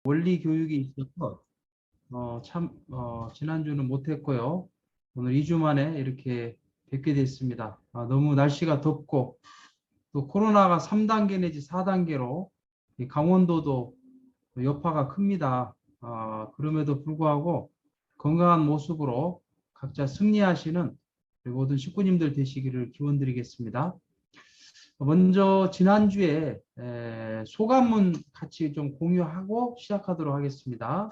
원리 교육이 있어서 지난주는 못했고요. 오늘 2주 만에 이렇게 뵙게 됐습니다. 너무 날씨가 덥고 또 코로나가 3단계 내지 4단계로 강원도도 여파가 큽니다. 그럼에도 불구하고 건강한 모습으로 각자 승리하시는 우리 모든 식구님들 되시기를 기원드리겠습니다. 먼저 지난주에 소감문 같이 좀 공유하고 시작하도록 하겠습니다.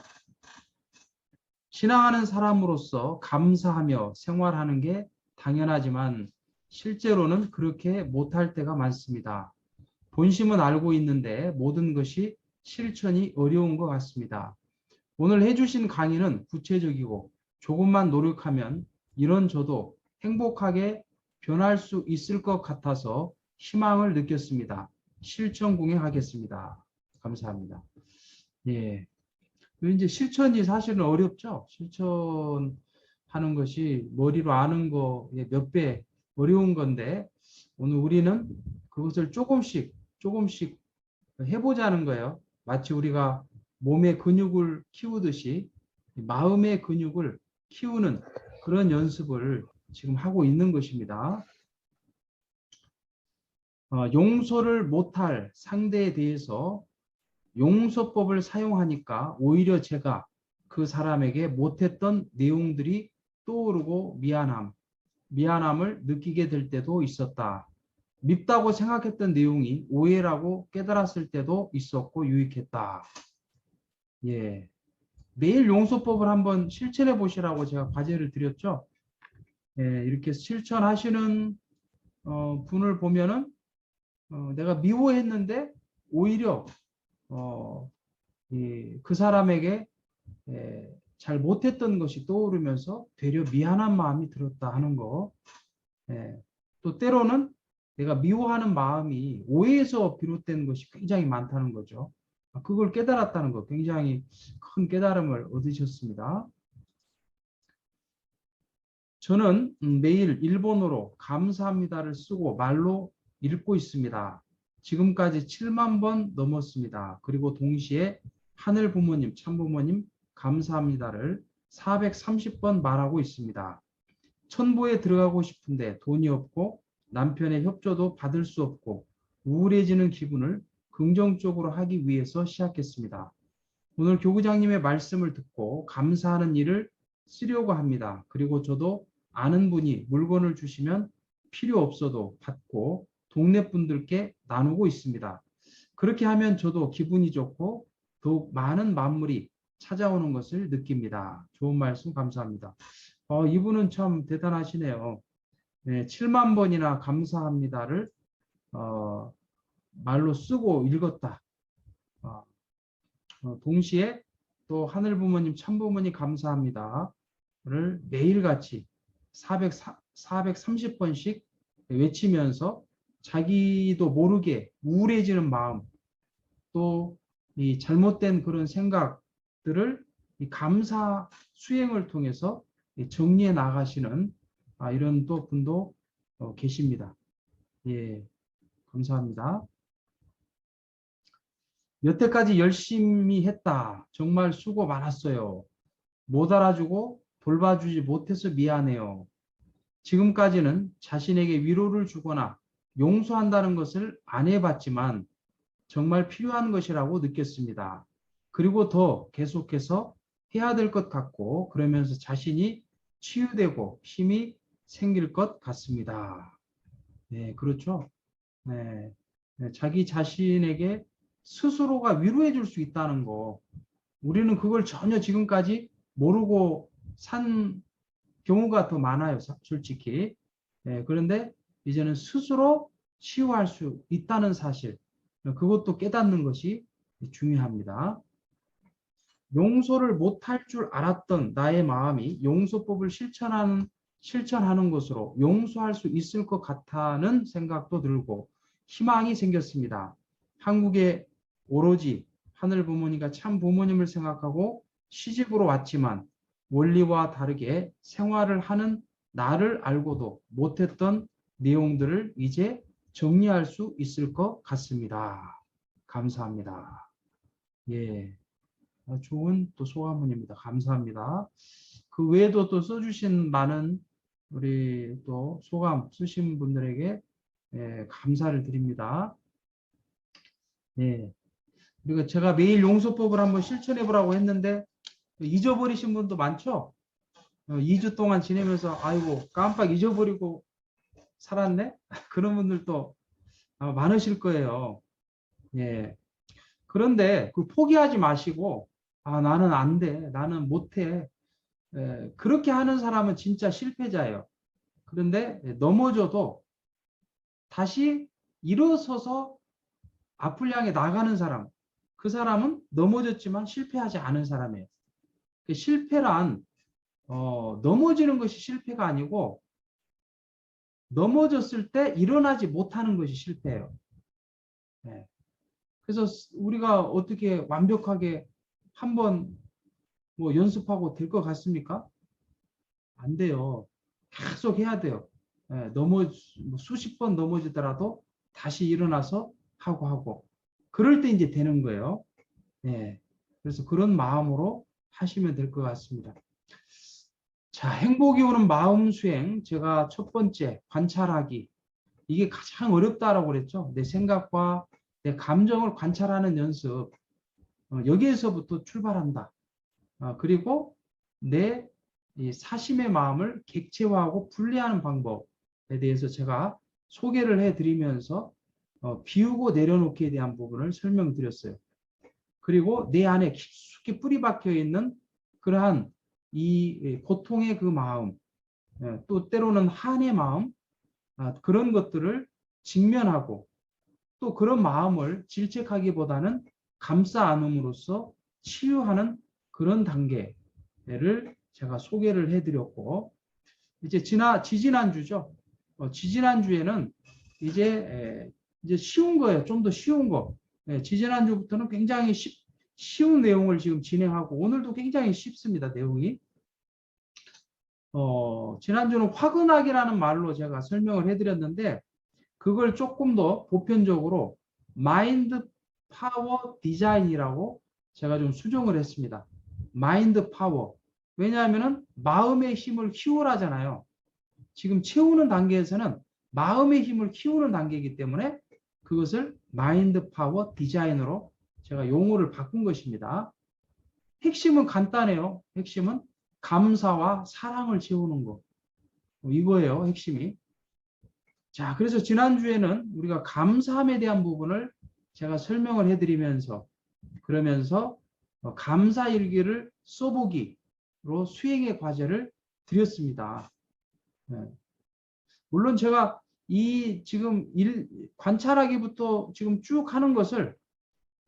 신앙하는 사람으로서 감사하며 생활하는 게 당연하지만 실제로는 그렇게 못할 때가 많습니다. 본심은 알고 있는데 모든 것이 실천이 어려운 것 같습니다. 오늘 해주신 강의는 구체적이고 조금만 노력하면 이런 저도 행복하게 변할 수 있을 것 같아서 희망을 느꼈습니다. 실천 공유하겠습니다. 감사합니다. 예. 이제 실천이 사실은 어렵죠. 실천하는 것이 머리로 아는 거의 몇 배 어려운 건데 오늘 우리는 그것을 조금씩 해보자는 거예요. 마치 우리가 몸의 근육을 키우듯이 마음의 근육을 키우는 그런 연습을 지금 하고 있는 것입니다. 용서를 못할 상대에 대해서 용서법을 사용하니까 오히려 제가 그 사람에게 못했던 내용들이 떠오르고 미안함을 느끼게 될 때도 있었다. 밉다고 생각했던 내용이 오해라고 깨달았을 때도 있었고 유익했다. 예. 매일 용서법을 한번 실천해 보시라고 제가 과제를 드렸죠. 예, 이렇게 실천하시는 분을 보면은 내가 미워했는데 오히려 그 사람에게 잘 못했던 것이 떠오르면서 되려 미안한 마음이 들었다 하는 거. 또 때로는 내가 미워하는 마음이 오해에서 비롯된 것이 굉장히 많다는 거죠. 그걸 깨달았다는 거 굉장히 큰 깨달음을 얻으셨습니다. 저는 매일 일본어로 감사합니다를 쓰고 말로 읽고 있습니다. 지금까지 7만 번 넘었습니다. 그리고 동시에 하늘 부모님, 참 부모님 감사합니다를 430번 말하고 있습니다. 천보에 들어가고 싶은데 돈이 없고 남편의 협조도 받을 수 없고 우울해지는 기분을 긍정적으로 하기 위해서 시작했습니다. 오늘 교구장님의 말씀을 듣고 감사하는 일을 쓰려고 합니다. 그리고 저도 아는 분이 물건을 주시면 필요 없어도 받고 동네 분들께 나누고 있습니다. 그렇게 하면 저도 기분이 좋고 더욱 많은 만물이 찾아오는 것을 느낍니다. 좋은 말씀 감사합니다. 이분은 참 대단하시네요. 네, 7만 번이나 감사합니다를 말로 쓰고 읽었다. 동시에 또 하늘 부모님, 참 부모님 감사합니다를 매일같이 430번씩 외치면서 자기도 모르게 우울해지는 마음, 또 이 잘못된 그런 생각들을 이 감사 수행을 통해서 정리해 나가시는 이런 또 분도 계십니다. 예, 감사합니다. 여태까지 열심히 했다. 정말 수고 많았어요. 못 알아주고 돌봐주지 못해서 미안해요. 지금까지는 자신에게 위로를 주거나 용서한다는 것을 안 해봤지만 정말 필요한 것이라고 느꼈습니다. 그리고 더 계속해서 해야 될 것 같고 그러면서 자신이 치유되고 힘이 생길 것 같습니다. 네, 그렇죠. 네, 자기 자신에게 스스로가 위로해 줄 수 있다는 거. 우리는 그걸 전혀 지금까지 모르고 산 경우가 더 많아요, 솔직히. 그런데 이제는 스스로 치유할 수 있다는 사실, 그것도 깨닫는 것이 중요합니다. 용서를 못할 줄 알았던 나의 마음이 용서법을 실천하는 것으로 용서할 수 있을 것 같다는 생각도 들고 희망이 생겼습니다. 한국에 오로지 하늘 부모님과 참 부모님을 생각하고 시집으로 왔지만 원리와 다르게 생활을 하는 나를 알고도 못했던 내용들을 이제 정리할 수 있을 것 같습니다. 감사합니다. 예. 좋은 또 소감문입니다. 감사합니다. 그 외에도 또 써주신 많은 우리 또 소감 쓰신 분들에게 감사를 드립니다. 예. 그리고 제가 매일 용서법을 한번 실천해 보라고 했는데 잊어버리신 분도 많죠? 2주 동안 지내면서 아이고 깜빡 잊어버리고 살았네? 그런 분들도 많으실 거예요. 예. 그런데 그 포기하지 마시고 나는 안 돼. 나는 못해. 그렇게 하는 사람은 진짜 실패자예요. 그런데 넘어져도 다시 일어서서 앞을 향해 나가는 사람, 그 사람은 넘어졌지만 실패하지 않은 사람이에요. 실패란 넘어지는 것이 실패가 아니고 넘어졌을 때 일어나지 못하는 것이 실패예요. 네. 그래서 우리가 어떻게 완벽하게 한번 뭐 연습하고 될 것 같습니까? 안 돼요. 계속 해야 돼요. 네. 수십 번 넘어지더라도 다시 일어나서 하고 그럴 때 이제 되는 거예요. 네. 그래서 그런 마음으로 하시면 될 것 같습니다. 자, 행복이 오는 마음 수행. 제가 첫 번째 관찰하기. 이게 가장 어렵다라고 그랬죠. 내 생각과 내 감정을 관찰하는 연습. 여기에서부터 출발한다. 그리고 내 사심의 마음을 객체화하고 분리하는 방법에 대해서 제가 소개를 해드리면서 비우고 내려놓기에 대한 부분을 설명드렸어요. 그리고 내 안에 깊숙이 뿌리 박혀 있는 그러한 이 고통의 그 마음, 또 때로는 한의 마음, 그런 것들을 직면하고 또 그런 마음을 질책하기보다는 감싸 안음으로써 치유하는 그런 단계를 제가 소개를 해드렸고, 이제 지지난주죠. 지지난주에는 이제 쉬운 거예요. 좀 더 쉬운 거. 지지난주부터는 굉장히 쉬운 내용을 지금 진행하고 오늘도 굉장히 쉽습니다. 내용이. 지난주는 화근학이라는 말로 제가 설명을 해드렸는데 그걸 조금 더 보편적으로 마인드 파워 디자인이라고 제가 좀 수정을 했습니다. 마인드 파워. 왜냐하면 마음의 힘을 키우라잖아요. 지금 채우는 단계에서는 마음의 힘을 키우는 단계이기 때문에 그것을 마인드 파워 디자인으로 제가 용어를 바꾼 것입니다. 핵심은 간단해요. 핵심은 감사와 사랑을 채우는 거. 이거예요. 핵심이. 자, 그래서 지난주에는 우리가 감사함에 대한 부분을 제가 설명을 해드리면서 그러면서 감사일기를 써보기로 수행의 과제를 드렸습니다. 물론 제가 이 지금 관찰하기부터 지금 쭉 하는 것을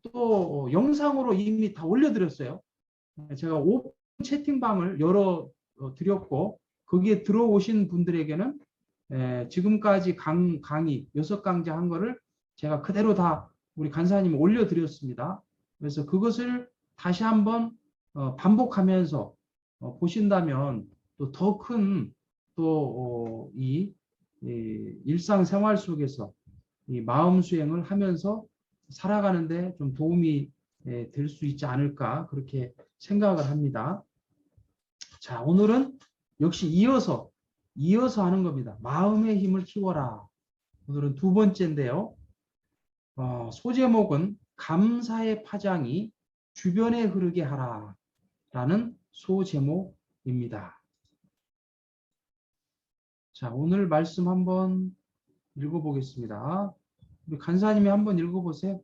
또 영상으로 이미 다 올려드렸어요. 제가 오픈 채팅방을 열어 드렸고 거기에 들어오신 분들에게는 지금까지 강의 6강제 한 거를 제가 그대로 다 우리 간사님 올려드렸습니다. 그래서 그것을 다시 한번 반복하면서 보신다면 또 더 큰 또 이 일상생활 속에서 이 마음 수행을 하면서 살아가는데 좀 도움이 될 수 있지 않을까 그렇게 생각을 합니다. 자, 오늘은 역시 이어서 하는 겁니다. 마음의 힘을 키워라. 오늘은 두 번째인데요. 소제목은 감사의 파장이 주변에 흐르게 하라 라는 소제목입니다. 자, 오늘 말씀 한번 읽어보겠습니다. 우리 간사님이 한번 읽어보세요.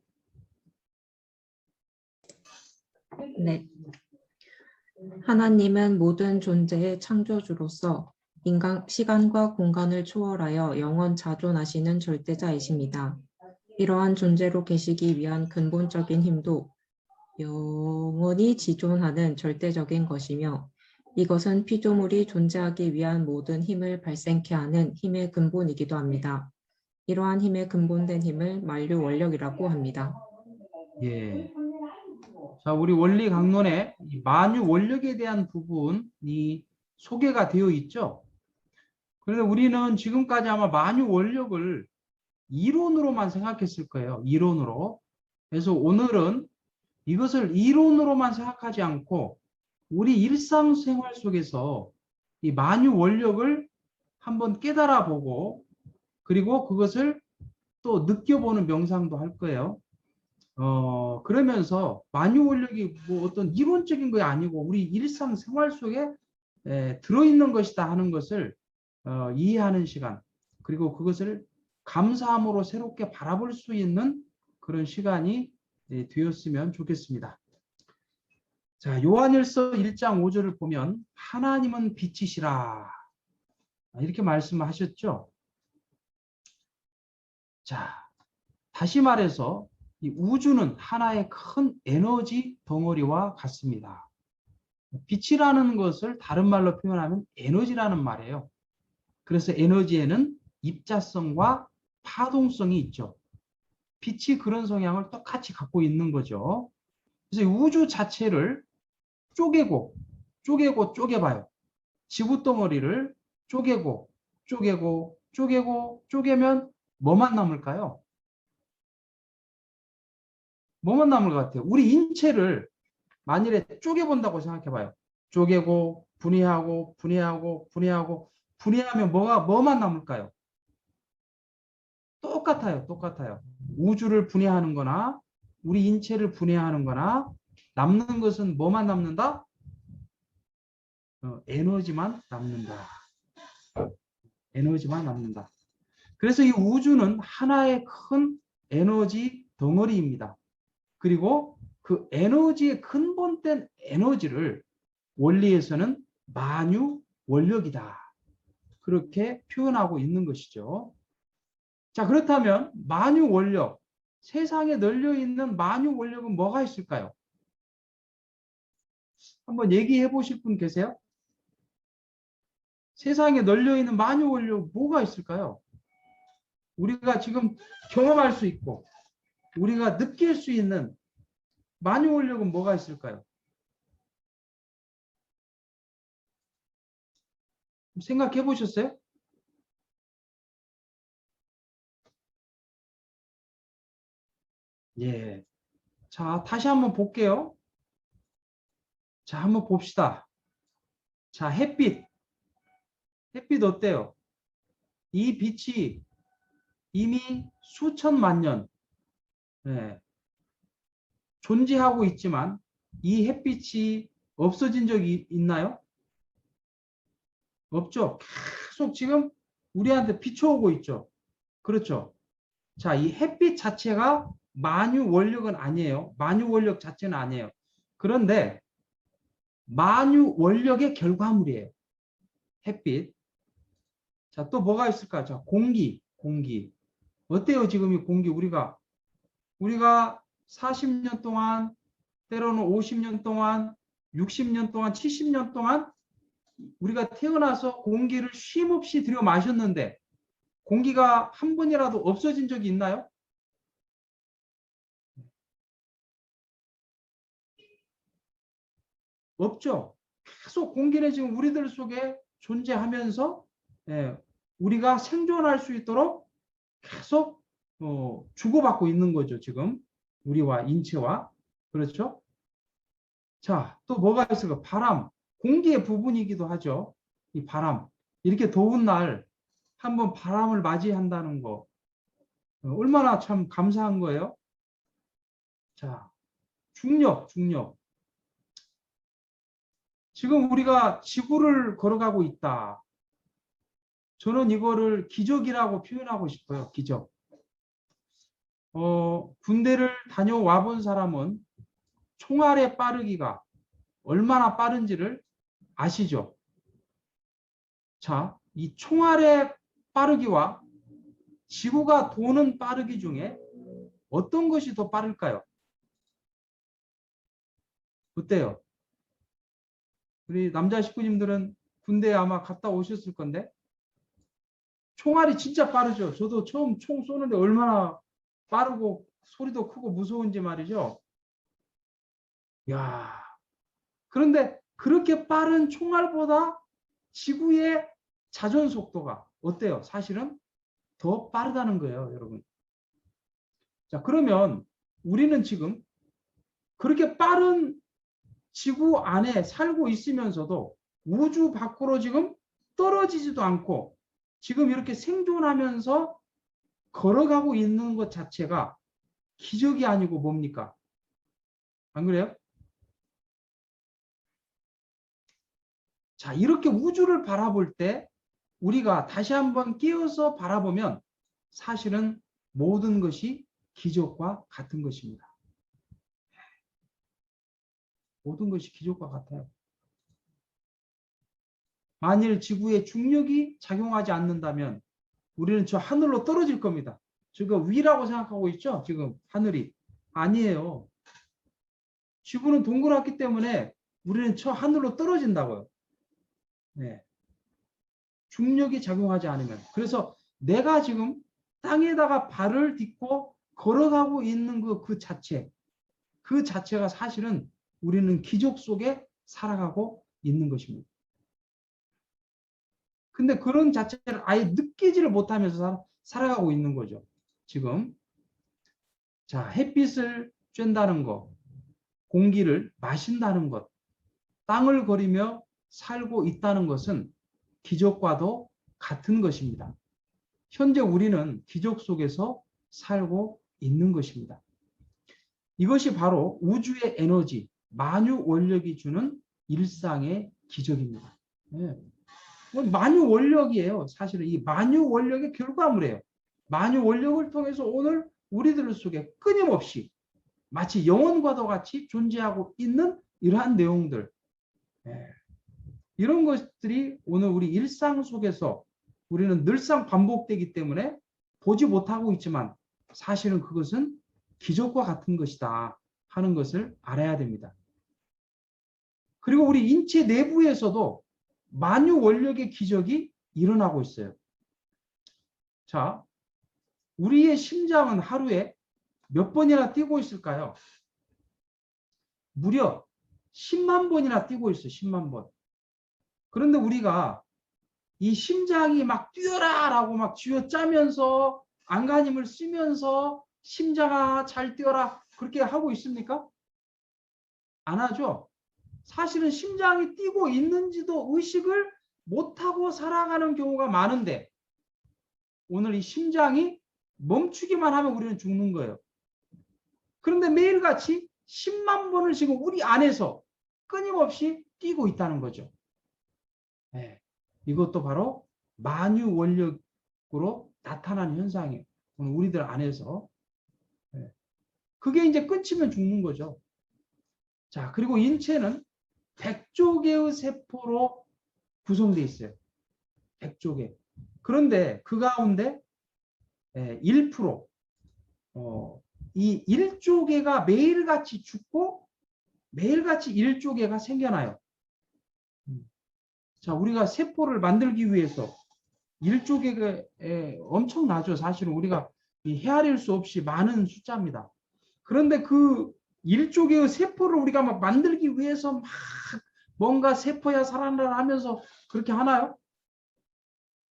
네. 하나님은 모든 존재의 창조주로서 시간과 공간을 초월하여 영원 자존하시는 절대자이십니다. 이러한 존재로 계시기 위한 근본적인 힘도 영원히 지존하는 절대적인 것이며 이것은 피조물이 존재하기 위한 모든 힘을 발생케 하는 힘의 근본이기도 합니다. 이러한 힘의 근본된 힘을 만유 원력이라고 합니다. 예. 자, 우리 원리 강론에 만유 원력에 대한 부분이 소개가 되어 있죠. 그런데 우리는 지금까지 아마 만유 원력을 이론으로만 생각했을 거예요. 이론으로. 그래서 오늘은 이것을 이론으로만 생각하지 않고 우리 일상생활 속에서 이 만유 원력을 한번 깨달아 보고 그리고 그것을 또 느껴보는 명상도 할 거예요. 그러면서 만유 원력이 뭐 어떤 이론적인 게 아니고 우리 일상생활 속에 들어있는 것이다 하는 것을 이해하는 시간, 그리고 그것을 감사함으로 새롭게 바라볼 수 있는 그런 시간이 되었으면 좋겠습니다. 자, 요한일서 1장 5절을 보면 하나님은 빛이시라 이렇게 말씀하셨죠. 자, 다시 말해서 이 우주는 하나의 큰 에너지 덩어리와 같습니다. 빛이라는 것을 다른 말로 표현하면 에너지라는 말이에요. 그래서 에너지에는 입자성과 파동성이 있죠. 빛이 그런 성향을 똑같이 갖고 있는 거죠. 그래서 우주 자체를 쪼개봐요. 지구 덩어리를 쪼개면 뭐만 남을까요? 뭐만 남을 것 같아요? 우리 인체를 만일에 쪼개본다고 생각해봐요. 쪼개고 분해하면 뭐만 남을까요? 똑같아요. 우주를 분해하는 거나 우리 인체를 분해하는 거나 남는 것은 뭐만 남는다? 에너지만 남는다. 에너지만 남는다. 그래서 이 우주는 하나의 큰 에너지 덩어리입니다. 그리고 그 에너지의 근본된 에너지를 원리에서는 만유 원력이다. 그렇게 표현하고 있는 것이죠. 자, 그렇다면 만유 원력, 세상에 널려 있는 만유 원력은 뭐가 있을까요? 한번 얘기해 보실 분 계세요? 세상에 널려 있는 만유 원력 뭐가 있을까요? 우리가 지금 경험할 수 있고 우리가 느낄 수 있는 만유 원력은 뭐가 있을까요? 생각해 보셨어요? 예. 자, 다시 한번 볼게요. 자, 한번 봅시다. 자, 햇빛. 햇빛 어때요? 이 빛이 이미 수천만 년 예, 존재하고 있지만 이 햇빛이 없어진 적이 있나요? 없죠. 계속 지금 우리한테 비춰오고 있죠. 그렇죠. 자, 이 햇빛 자체가 만유 원력은 아니에요. 만유 원력 자체는 아니에요. 그런데 만유 원력의 결과물이에요. 햇빛. 자, 또 뭐가 있을까? 자, 공기. 어때요? 지금 이 공기 우리가 40년 동안 때로는 50년 동안 60년 동안 70년 동안 우리가 태어나서 공기를 쉼없이 들여 마셨는데 공기가 한 번이라도 없어진 적이 있나요? 없죠. 계속 공기는 지금 우리들 속에 존재하면서 우리가 생존할 수 있도록 계속 주고받고 있는 거죠. 지금 우리와 인체와. 그렇죠? 자, 또 뭐가 있을까? 바람. 공기의 부분이기도 하죠. 이 바람. 이렇게 더운 날 한번 바람을 맞이한다는 거. 얼마나 참 감사한 거예요. 자, 중력. 지금 우리가 지구를 걸어가고 있다. 저는 이거를 기적이라고 표현하고 싶어요. 기적. 군대를 다녀와 본 사람은 총알의 빠르기가 얼마나 빠른지를 아시죠? 자, 이 총알의 빠르기와 지구가 도는 빠르기 중에 어떤 것이 더 빠를까요? 어때요? 우리 남자 식구님들은 군대에 아마 갔다 오셨을 건데 총알이 진짜 빠르죠. 저도 처음 총 쏘는데 얼마나 빠르고 소리도 크고 무서운지 말이죠. 야, 그런데 그렇게 빠른 총알보다 지구의 자전 속도가 어때요? 사실은 더 빠르다는 거예요, 여러분. 자, 그러면 우리는 지금 그렇게 빠른 지구 안에 살고 있으면서도 우주 밖으로 지금 떨어지지도 않고 지금 이렇게 생존하면서 걸어가고 있는 것 자체가 기적이 아니고 뭡니까? 안 그래요? 자, 이렇게 우주를 바라볼 때 우리가 다시 한번 깨어서 바라보면 사실은 모든 것이 기적과 같은 것입니다. 모든 것이 기적과 같아요. 만일 지구에 중력이 작용하지 않는다면 우리는 저 하늘로 떨어질 겁니다. 지금 위라고 생각하고 있죠? 지금 하늘이. 아니에요. 지구는 동그랗기 때문에 우리는 저 하늘로 떨어진다고요. 네. 중력이 작용하지 않으면. 그래서 내가 지금 땅에다가 발을 딛고 걸어가고 있는 그 자체가 사실은 우리는 기적 속에 살아가고 있는 것입니다. 근데 그런 자체를 아예 느끼지를 못하면서 살아가고 있는 거죠. 지금. 자, 햇빛을 쬐다는 것, 공기를 마신다는 것, 땅을 거리며 살고 있다는 것은 기적과도 같은 것입니다. 현재 우리는 기적 속에서 살고 있는 것입니다. 이것이 바로 우주의 에너지, 만유 원력이 주는 일상의 기적입니다. 네. 만유 원력이에요. 사실은 이 만유 원력의 결과물이에요. 만유 원력을 통해서 오늘 우리들 속에 끊임없이 마치 영혼과도 같이 존재하고 있는 이러한 내용들. 네. 이런 것들이 오늘 우리 일상 속에서 우리는 늘상 반복되기 때문에 보지 못하고 있지만 사실은 그것은 기적과 같은 것이다 하는 것을 알아야 됩니다. 그리고 우리 인체 내부에서도 만유 원력의 기적이 일어나고 있어요. 자, 우리의 심장은 하루에 몇 번이나 뛰고 있을까요? 무려 10만 번이나 뛰고 있어요. 10만 번. 그런데 우리가 이 심장이 막 뛰어라 라고 막 쥐어짜면서 안간힘을 쓰면서 심장아 잘 뛰어라 그렇게 하고 있습니까? 안 하죠. 사실은 심장이 뛰고 있는지도 의식을 못하고 살아가는 경우가 많은데 오늘 이 심장이 멈추기만 하면 우리는 죽는 거예요. 그런데 매일같이 10만 번을 지금 우리 안에서 끊임없이 뛰고 있다는 거죠. 네. 이것도 바로 만유 원력으로 나타나는 현상이에요. 우리들 안에서. 네. 그게 이제 끊치면 죽는 거죠. 자, 그리고 인체는 100조 개의 세포로 구성되어 있어요. 100조 개. 그런데 그 가운데 1%, 이 1조 개가 매일같이 죽고 매일같이 1조 개가 생겨나요. 자, 우리가 세포를 만들기 위해서 1조 개가 엄청나죠. 사실은 우리가 헤아릴 수 없이 많은 숫자입니다. 그런데 그 1조 개의 세포를 우리가 막 만들기 위해서 막 뭔가 세포야 살아나라 하면서 그렇게 하나요?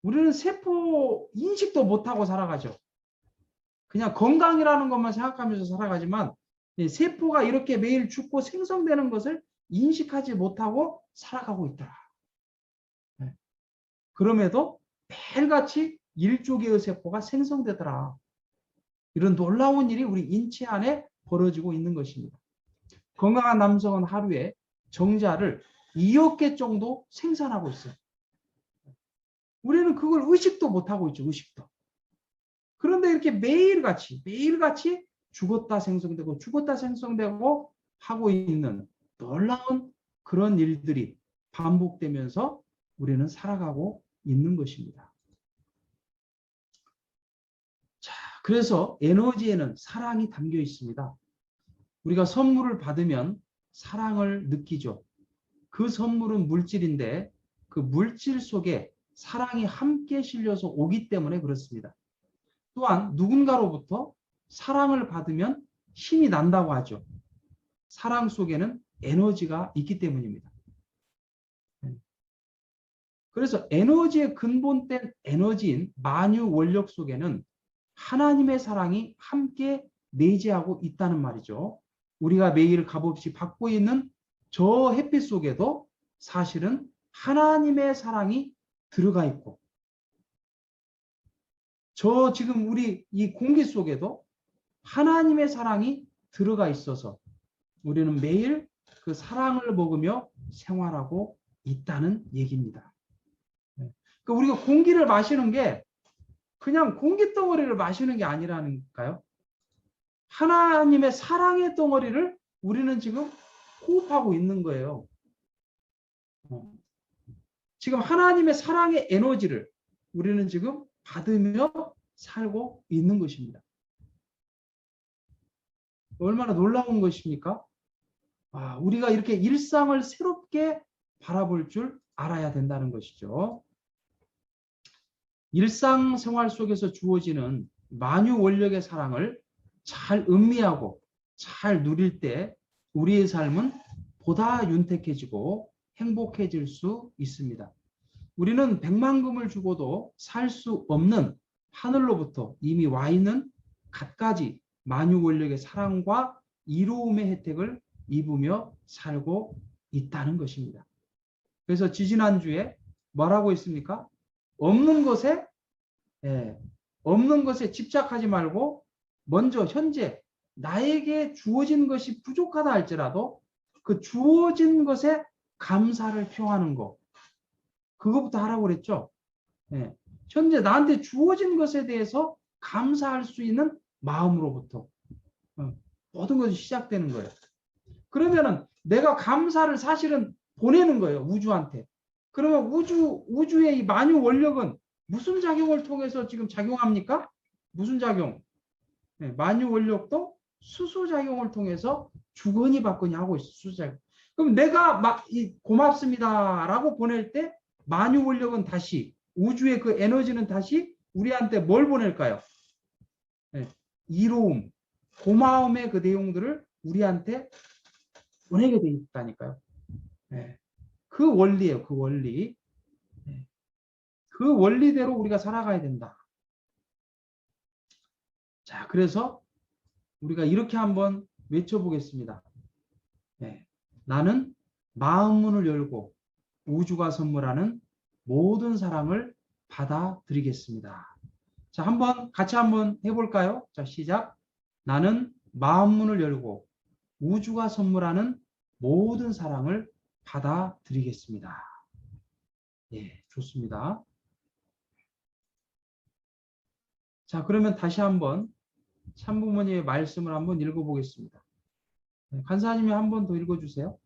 우리는 세포 인식도 못하고 살아가죠. 그냥 건강이라는 것만 생각하면서 살아가지만 세포가 이렇게 매일 죽고 생성되는 것을 인식하지 못하고 살아가고 있더라. 그럼에도 매일같이 1조 개의 세포가 생성되더라. 이런 놀라운 일이 우리 인체 안에 벌어지고 있는 것입니다. 건강한 남성은 하루에 정자를 2억 개 정도 생산하고 있어요. 우리는 그걸 의식도 못하고 있죠. 의식도. 그런데 이렇게 매일같이 죽었다 생성되고 하고 있는 놀라운 그런 일들이 반복되면서 우리는 살아가고 있는 것입니다. 자, 그래서 에너지에는 사랑이 담겨 있습니다. 우리가 선물을 받으면 사랑을 느끼죠. 그 선물은 물질인데 그 물질 속에 사랑이 함께 실려서 오기 때문에 그렇습니다. 또한 누군가로부터 사랑을 받으면 힘이 난다고 하죠. 사랑 속에는 에너지가 있기 때문입니다. 그래서 에너지의 근본된 에너지인 만유 원력 속에는 하나님의 사랑이 함께 내재하고 있다는 말이죠. 우리가 매일 값없이 받고 있는 저 햇빛 속에도 사실은 하나님의 사랑이 들어가 있고, 저 지금 우리 이 공기 속에도 하나님의 사랑이 들어가 있어서 우리는 매일 그 사랑을 먹으며 생활하고 있다는 얘기입니다. 그러니까 우리가 공기를 마시는 게 그냥 공기 덩어리를 마시는 게 아니라니까요. 하나님의 사랑의 덩어리를 우리는 지금 호흡하고 있는 거예요. 지금 하나님의 사랑의 에너지를 우리는 지금 받으며 살고 있는 것입니다. 얼마나 놀라운 것입니까? 우리가 이렇게 일상을 새롭게 바라볼 줄 알아야 된다는 것이죠. 일상생활 속에서 주어지는 만유 원력의 사랑을 잘 음미하고 잘 누릴 때 우리의 삶은 보다 윤택해지고 행복해질 수 있습니다. 우리는 백만금을 주고도 살 수 없는 하늘로부터 이미 와 있는 갖가지 만유 원력의 사랑과 이로움의 혜택을 입으며 살고 있다는 것입니다. 그래서 지지난주에 뭐라고 했습니까? 없는 것에 집착하지 말고 먼저 현재 나에게 주어진 것이 부족하다 할지라도 그 주어진 것에 감사를 표하는 것, 그것부터 하라고 그랬죠. 현재 나한테 주어진 것에 대해서 감사할 수 있는 마음으로부터 모든 것이 시작되는 거예요. 그러면은 내가 감사를 사실은 보내는 거예요. 우주한테. 그러면 우주의 이 만유 원력은 무슨 작용을 통해서 지금 작용합니까? 무슨 작용? 만유 원력도 수소작용을 통해서 주거니 받거니 하고 있어. 수소작용. 그럼 내가 고맙습니다라고 보낼 때 만유 원력은 다시 우주의 그 에너지는 다시 우리한테 뭘 보낼까요? 이로움, 고마움의 그 내용들을 우리한테 보내게 돼 있다니까요. 그 원리예요. 그 원리. 그 원리대로 우리가 살아가야 된다. 자, 그래서 우리가 이렇게 한번 외쳐보겠습니다. 나는 마음문을 열고 우주가 선물하는 모든 사랑을 받아들이겠습니다. 자, 같이 한번 해볼까요? 자, 시작. 나는 마음문을 열고 우주가 선물하는 모든 사랑을 받아들이겠습니다. 좋습니다. 자, 그러면 다시 한번 참부모님의 말씀을 한번 읽어보겠습니다. 간사님이 한 번 더 읽어주세요.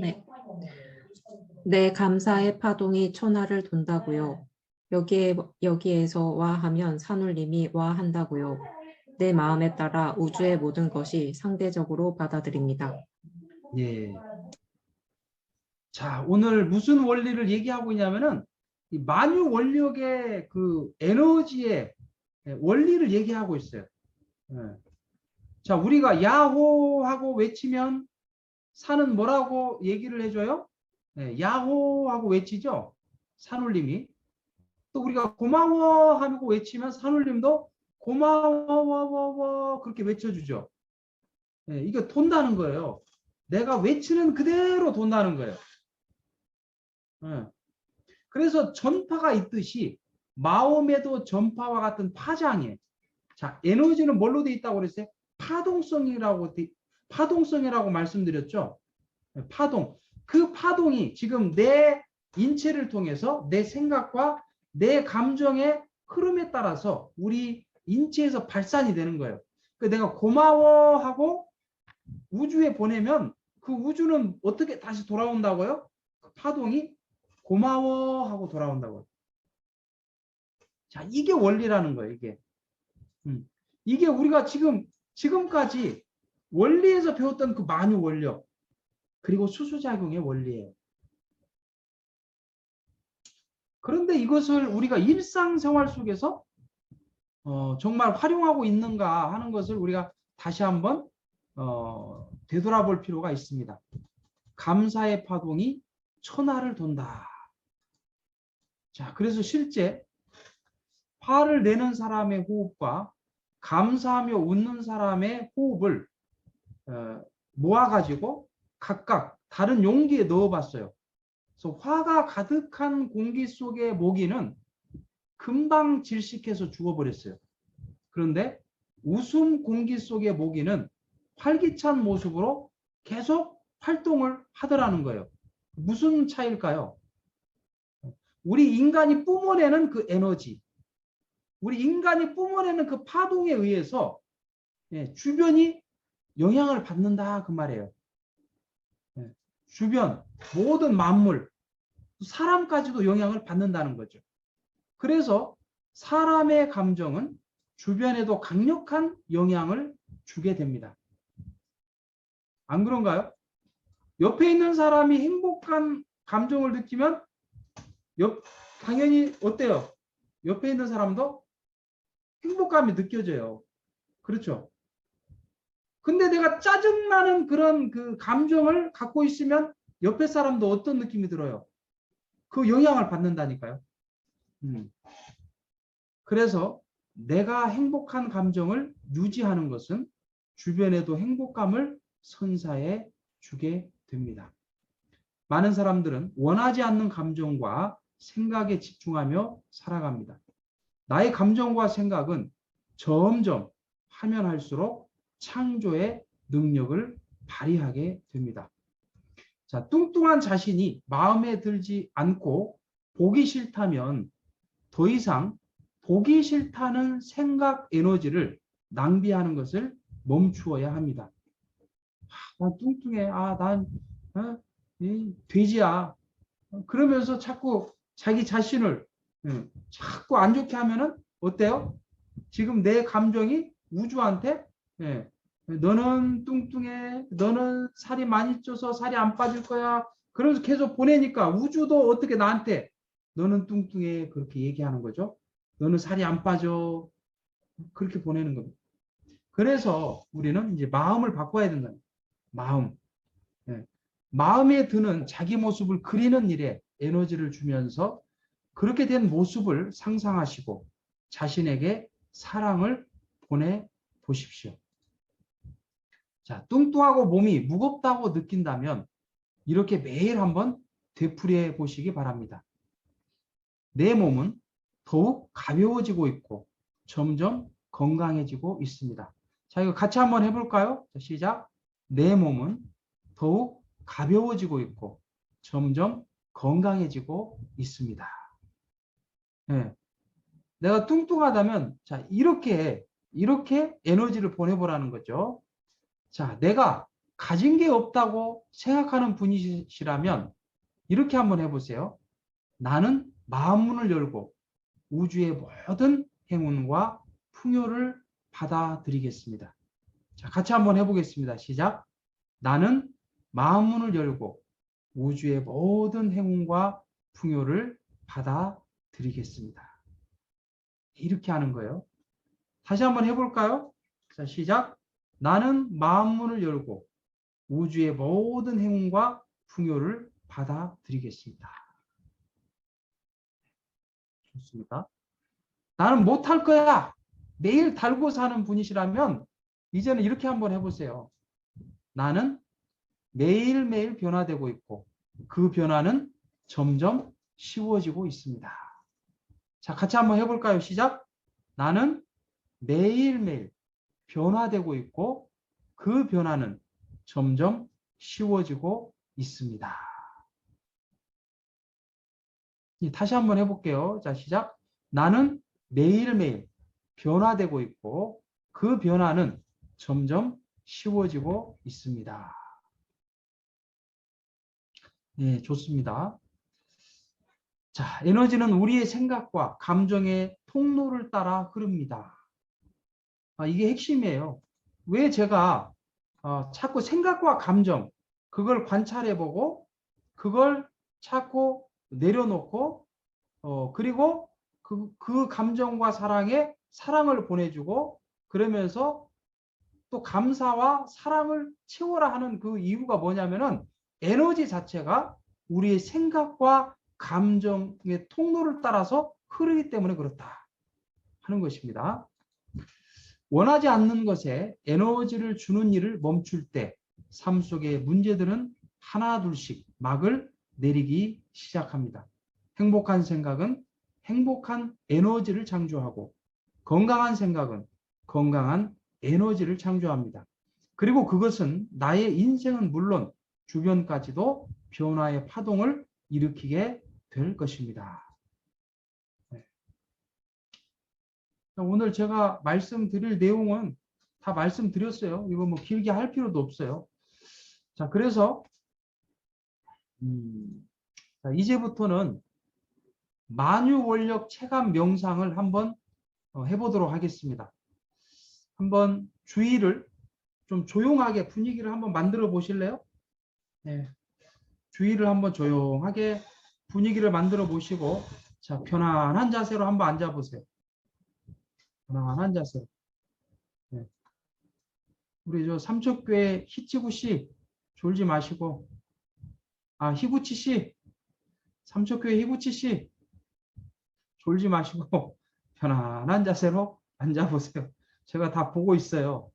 네. 내 감사의 파동이 천하를 돈다고요. 여기에서 와 하면 산울림이 와 한다고요. 내 마음에 따라 우주의 모든 것이 상대적으로 받아들입니다. 자, 오늘 무슨 원리를 얘기하고 있냐면은 이 만유 원력의 그 에너지의 원리를 얘기하고 있어요. 자, 우리가 야호하고 외치면 산은 뭐라고 얘기를 해줘요? 야호하고 외치죠. 산울림이. 또 우리가 고마워하고 외치면 산울림도 고마워 그렇게 외쳐주죠. 이게 돈다는 거예요. 내가 외치는 그대로 돈다는 거예요. 그래서 전파가 있듯이 마음에도 전파와 같은 파장에, 자, 에너지는 뭘로 돼 있다고 그랬어요? 파동성이라고 말씀드렸죠. 파동. 그 파동이 지금 내 인체를 통해서 내 생각과 내 감정의 흐름에 따라서 우리 인체에서 발산이 되는 거예요. 내가 고마워하고 우주에 보내면 그 우주는 어떻게 다시 돌아온다고요? 그 파동이 고마워하고 돌아온다고요. 자, 이게 원리라는 거예요. 이게 우리가 지금까지 원리에서 배웠던 그 만유 원력 그리고 수수작용의 원리예요. 그런데 이것을 우리가 일상생활 속에서 정말 활용하고 있는가 하는 것을 우리가 다시 한번 되돌아볼 필요가 있습니다. 감사의 파동이 천하를 돈다. 자, 그래서 실제 화를 내는 사람의 호흡과 감사하며 웃는 사람의 호흡을 모아가지고 각각 다른 용기에 넣어봤어요. 그래서 화가 가득한 공기 속의 모기는 금방 질식해서 죽어버렸어요. 그런데 웃음 공기 속의 모기는 활기찬 모습으로 계속 활동을 하더라는 거예요. 무슨 차이일까요? 우리 인간이 뿜어내는 그 에너지, 우리 인간이 뿜어내는 그 파동에 의해서 주변이 영향을 받는다 그 말이에요. 주변 모든 만물, 사람까지도 영향을 받는다는 거죠. 그래서 사람의 감정은 주변에도 강력한 영향을 주게 됩니다. 안 그런가요? 옆에 있는 사람이 행복한 감정을 느끼면 당연히 어때요? 옆에 있는 사람도 행복감이 느껴져요. 그렇죠? 근데 내가 짜증나는 그런 그 감정을 갖고 있으면 옆에 사람도 어떤 느낌이 들어요? 그 영향을 받는다니까요. 그래서 내가 행복한 감정을 유지하는 것은 주변에도 행복감을 선사해 주게 됩니다. 많은 사람들은 원하지 않는 감정과 생각에 집중하며 살아갑니다. 나의 감정과 생각은 점점 하면 할수록 창조의 능력을 발휘하게 됩니다. 자, 뚱뚱한 자신이 마음에 들지 않고 보기 싫다면 더 이상 보기 싫다는 생각 에너지를 낭비하는 것을 멈추어야 합니다. 난 뚱뚱해. 난 돼지야. 그러면서 자꾸 자기 자신을 자꾸 안 좋게 하면은 어때요? 지금 내 감정이 우주한테 너는 뚱뚱해. 너는 살이 많이 쪄서 살이 안 빠질 거야. 그러면서 계속 보내니까 우주도 어떻게 나한테 너는 뚱뚱해. 그렇게 얘기하는 거죠. 너는 살이 안 빠져. 그렇게 보내는 겁니다. 그래서 우리는 이제 마음을 바꿔야 된다. 마음. 마음에 드는 자기 모습을 그리는 일에 에너지를 주면서 그렇게 된 모습을 상상하시고 자신에게 사랑을 보내보십시오. 자, 뚱뚱하고 몸이 무겁다고 느낀다면 이렇게 매일 한번 되풀이해 보시기 바랍니다. 내 몸은 더욱 가벼워지고 있고 점점 건강해지고 있습니다. 자, 이거 같이 한번 해볼까요? 자, 시작. 내 몸은 더욱 가벼워지고 있고 점점 건강해지고 있습니다. 내가 뚱뚱하다면 자, 이렇게 에너지를 보내보라는 거죠. 자, 내가 가진 게 없다고 생각하는 분이시라면 이렇게 한번 해보세요. 나는 마음문을 열고 우주의 모든 행운과 풍요를 받아들이겠습니다. 자, 같이 한번 해보겠습니다. 시작. 나는 마음문을 열고 우주의 모든 행운과 풍요를 받아들이겠습니다. 이렇게 하는 거예요. 다시 한번 해볼까요? 자, 시작. 나는 마음문을 열고 우주의 모든 행운과 풍요를 받아들이겠습니다. 좋습니다. 나는 못할 거야. 매일 달고 사는 분이시라면 이제는 이렇게 한번 해보세요. 나는 매일매일 변화되고 있고 그 변화는 점점 쉬워지고 있습니다. 자, 같이 한번 해볼까요? 시작. 나는 매일매일 변화되고 있고 그 변화는 점점 쉬워지고 있습니다. 다시 한번 해볼게요. 자, 시작. 나는 매일매일 변화되고 있고 그 변화는 점점 쉬워지고 있습니다. 네, 좋습니다. 자, 에너지는 우리의 생각과 감정의 통로를 따라 흐릅니다. 이게 핵심이에요. 왜 제가 자꾸 생각과 감정 그걸 관찰해보고 그걸 자꾸 내려놓고 그리고 그 감정과 사랑에 사랑을 보내주고 그러면서 또 감사와 사랑을 채워라 하는 그 이유가 뭐냐면은 에너지 자체가 우리의 생각과 감정의 통로를 따라서 흐르기 때문에 그렇다 하는 것입니다. 원하지 않는 것에 에너지를 주는 일을 멈출 때 삶 속의 문제들은 하나둘씩 막을 내리기 시작합니다. 행복한 생각은 행복한 에너지를 창조하고 건강한 생각은 건강한 에너지를 창조합니다. 그리고 그것은 나의 인생은 물론 주변까지도 변화의 파동을 일으키게 될 것입니다. 네. 오늘 제가 말씀드릴 내용은 다 말씀드렸어요. 이거 뭐 길게 할 필요도 없어요. 자, 그래서 자, 이제부터는 만유원력 체감 명상을 한번 해보도록 하겠습니다. 한번 주의를 좀 조용하게 분위기를 한번 만들어 보실래요? 네. 주의를 한번 조용하게 분위기를 만들어 보시고, 자, 편안한 자세로 한번 앉아 보세요. 편안한 자세로. 네. 우리 저 삼척교회 히치구 씨 졸지 마시고, 아, 히구치 씨, 삼척교회 히구치 씨 졸지 마시고 편안한 자세로 앉아 보세요. 제가 다 보고 있어요.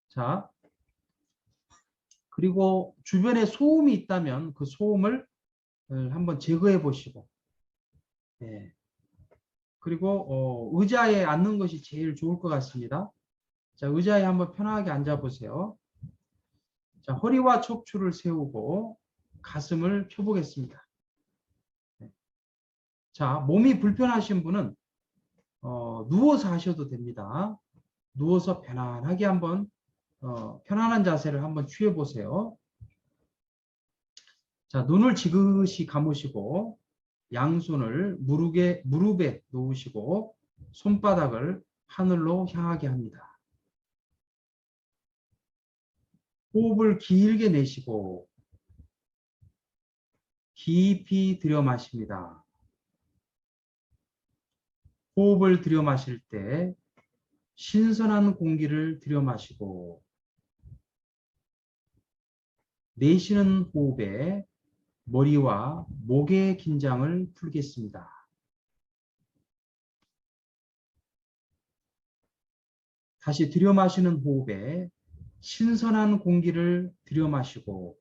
자, 그리고 주변에 소음이 있다면 그 소음을 한번 제거해 보시고, 네. 그리고 의자에 앉는 것이 제일 좋을 것 같습니다. 자, 의자에 한번 편하게 앉아 보세요. 자, 허리와 척추를 세우고 가슴을 펴보겠습니다. 네. 자, 몸이 불편하신 분은 누워서 하셔도 됩니다. 누워서 편안하게 한번 편안한 자세를 한번 취해 보세요. 자, 눈을 지그시 감으시고 양손을 무릎에 놓으시고 손바닥을 하늘로 향하게 합니다. 호흡을 길게 내쉬고 깊이 들여 마십니다. 호흡을 들여 마실 때 신선한 공기를 들여 마시고 내쉬는 호흡에 머리와 목의 긴장을 풀겠습니다. 다시 들여 마시는 호흡에 신선한 공기를 들여 마시고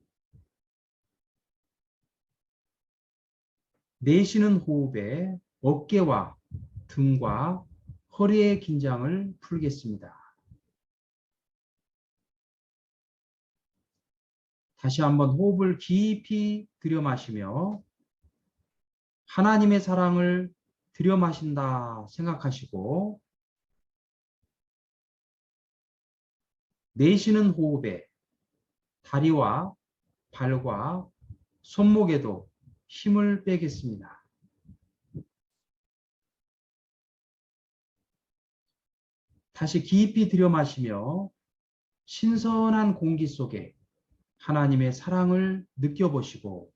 내쉬는 호흡에 어깨와 등과 허리의 긴장을 풀겠습니다. 다시 한번 호흡을 깊이 들여 마시며 하나님의 사랑을 들여 마신다 생각하시고 내쉬는 호흡에 다리와 발과 손목에도 힘을 빼겠습니다. 다시 깊이 들여 마시며 신선한 공기 속에 하나님의 사랑을 느껴보시고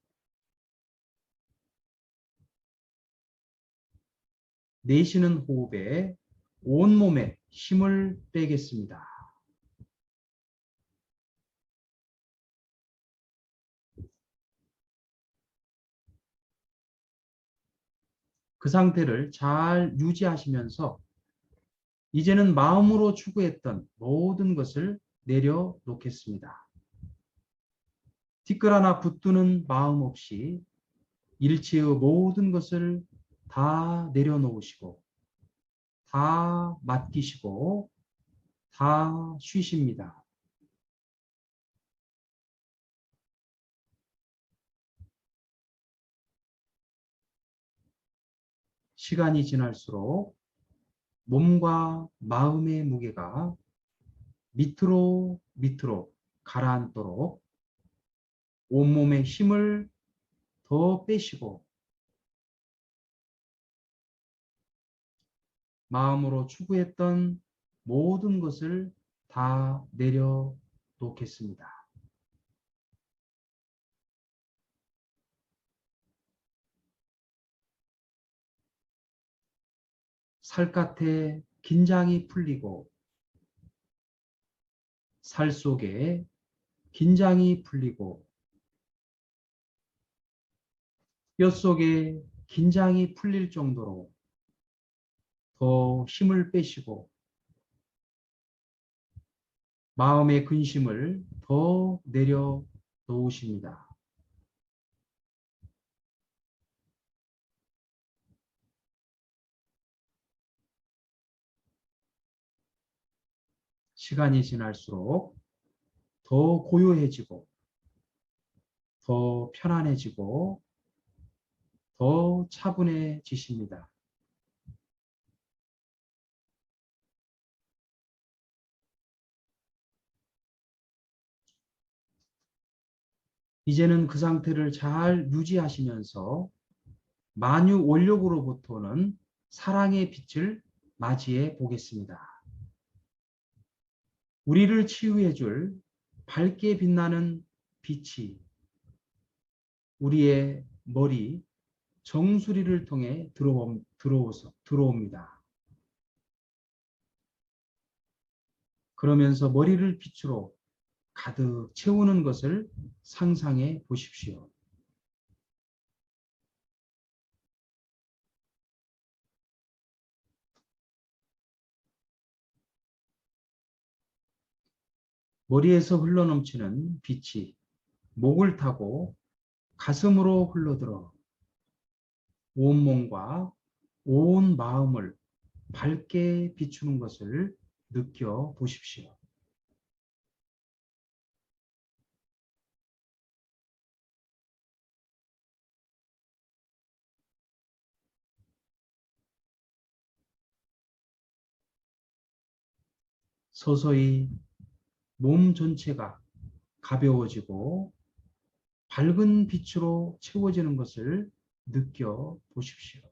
내쉬는 호흡에 온몸에 힘을 빼겠습니다. 그 상태를 잘 유지하시면서 이제는 마음으로 추구했던 모든 것을 내려놓겠습니다. 티끌 하나 붙드는 마음 없이 일체의 모든 것을 다 내려놓으시고 다 맡기시고 다 쉬십니다. 시간이 지날수록 몸과 마음의 무게가 밑으로 가라앉도록 온몸의 힘을 더 빼시고 마음으로 추구했던 모든 것을 다 내려놓겠습니다. 살갗에 긴장이 풀리고 살 속에 긴장이 풀리고 뼛속에 긴장이 풀릴 정도로 더 힘을 빼시고 마음의 근심을 더 내려 놓으십니다. 시간이 지날수록 더 고요해지고 더 편안해지고 더 차분해지십니다. 이제는 그 상태를 잘 유지하시면서 만유 원력으로부터는 사랑의 빛을 맞이해 보겠습니다. 우리를 치유해 줄 밝게 빛나는 빛이 우리의 머리, 정수리를 통해 들어옵니다. 그러면서 머리를 빛으로 가득 채우는 것을 상상해 보십시오. 머리에서 흘러넘치는 빛이 목을 타고 가슴으로 흘러들어 온몸과 온 마음을 밝게 비추는 것을 느껴 보십시오. 서서히 몸 전체가 가벼워지고 밝은 빛으로 채워지는 것을 느껴 보십시오.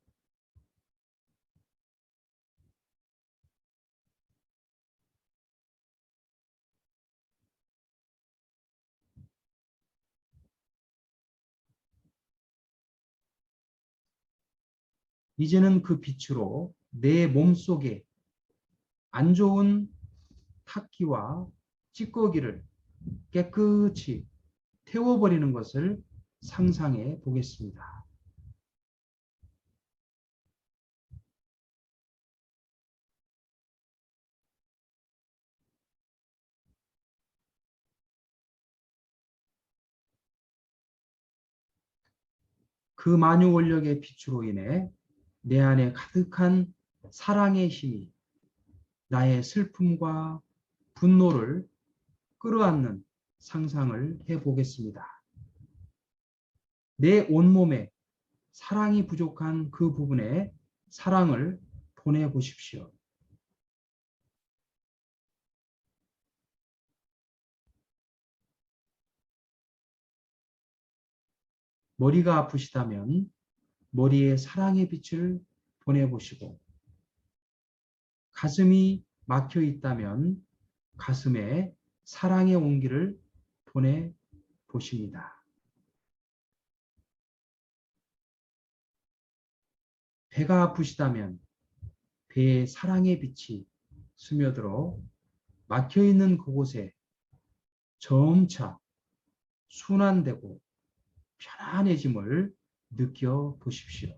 이제는 그 빛으로 내 몸속에 안 좋은 탁기와 찌꺼기를 깨끗이 태워버리는 것을 상상해 보겠습니다. 그 만유 원력의 빛으로 인해 내 안에 가득한 사랑의 힘이 나의 슬픔과 분노를 끌어안는 상상을 해보겠습니다. 내 온몸에 사랑이 부족한 그 부분에 사랑을 보내보십시오. 머리가 아프시다면 머리에 사랑의 빛을 보내보시고, 가슴이 막혀 있다면 가슴에 사랑의 온기를 보내보십니다. 배가 아프시다면 배에 사랑의 빛이 스며들어 막혀있는 그곳에 점차 순환되고 편안해짐을 느껴보십시오.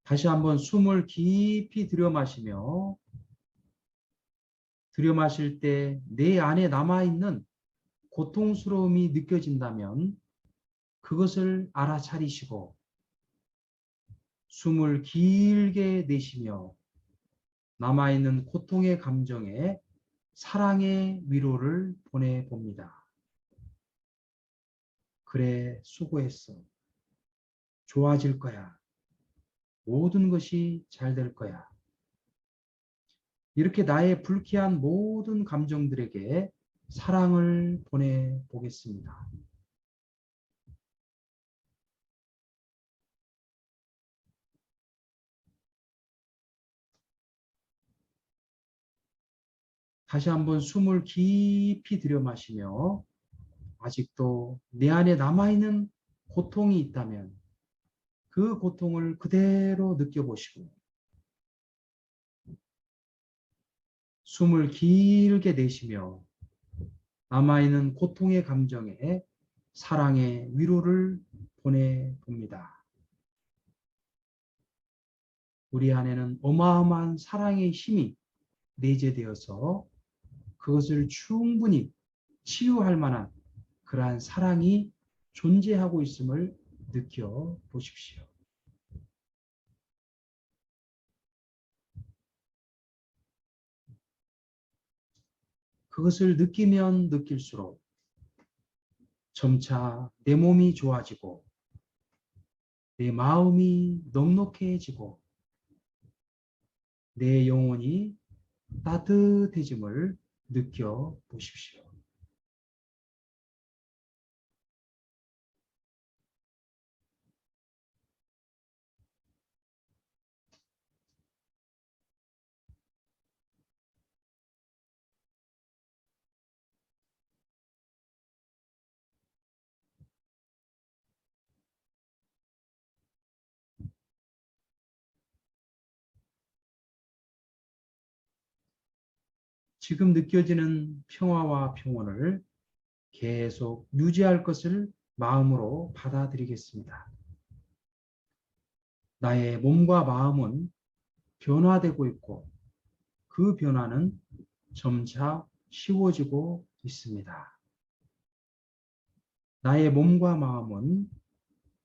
다시 한번 숨을 깊이 들여마시며, 들여마실 때 내 안에 남아있는 고통스러움이 느껴진다면 그것을 알아차리시고 숨을 길게 내쉬며 남아있는 고통의 감정에 사랑의 위로를 보내봅니다. 그래, 수고했어. 좋아질 거야. 모든 것이 잘 될 거야. 이렇게 나의 불쾌한 모든 감정들에게 사랑을 보내보겠습니다. 다시 한번 숨을 깊이 들여마시며 아직도 내 안에 남아있는 고통이 있다면 그 고통을 그대로 느껴보시고 숨을 길게 내쉬며 남아있는 고통의 감정에 사랑의 위로를 보내봅니다. 우리 안에는 어마어마한 사랑의 힘이 내재되어서 그것을 충분히 치유할 만한 그러한 사랑이 존재하고 있음을 느껴보십시오. 그것을 느끼면 느낄수록 점차 내 몸이 좋아지고 내 마음이 넉넉해지고 내 영혼이 따뜻해짐을 느껴보십시오. 지금 느껴지는 평화와 평온을 계속 유지할 것을 마음으로 받아들이겠습니다. 나의 몸과 마음은 변화되고 있고 그 변화는 점차 쉬워지고 있습니다. 나의 몸과 마음은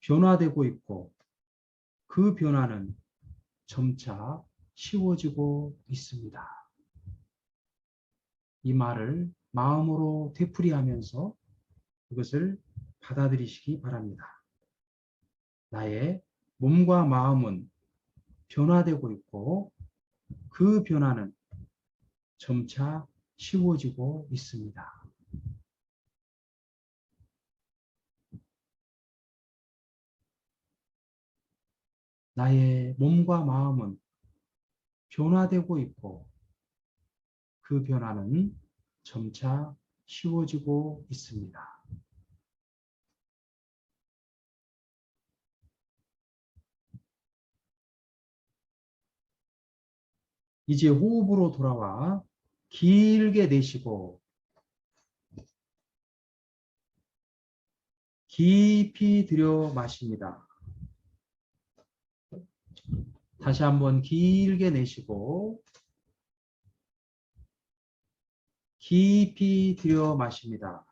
변화되고 있고 그 변화는 점차 쉬워지고 있습니다. 이 말을 마음으로 되풀이하면서 그것을 받아들이시기 바랍니다. 나의 몸과 마음은 변화되고 있고 그 변화는 점차 쉬워지고 있습니다. 나의 몸과 마음은 변화되고 있고 그 변화는 점차 쉬워지고 있습니다. 이제 호흡으로 돌아와 길게 내쉬고 깊이 들여 마십니다. 다시 한번 길게 내쉬고 깊이 들여 마십니다.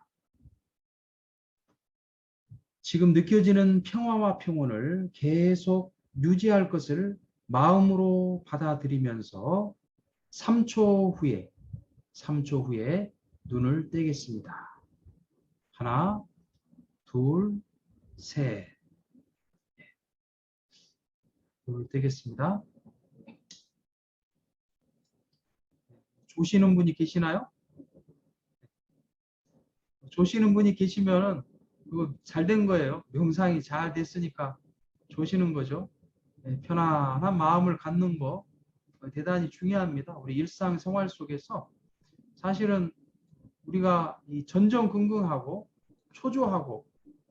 지금 느껴지는 평화와 평온을 계속 유지할 것을 마음으로 받아들이면서 3초 후에 눈을 떼겠습니다. 하나, 둘, 셋. 눈을 떼겠습니다. 조시는 분이 계시나요? 조시는 분이 계시면은 그거 잘 된 거예요. 명상이 잘 됐으니까 조시는 거죠. 편안한 마음을 갖는 거 대단히 중요합니다. 우리 일상생활 속에서 사실은 우리가 이 전전긍긍하고 초조하고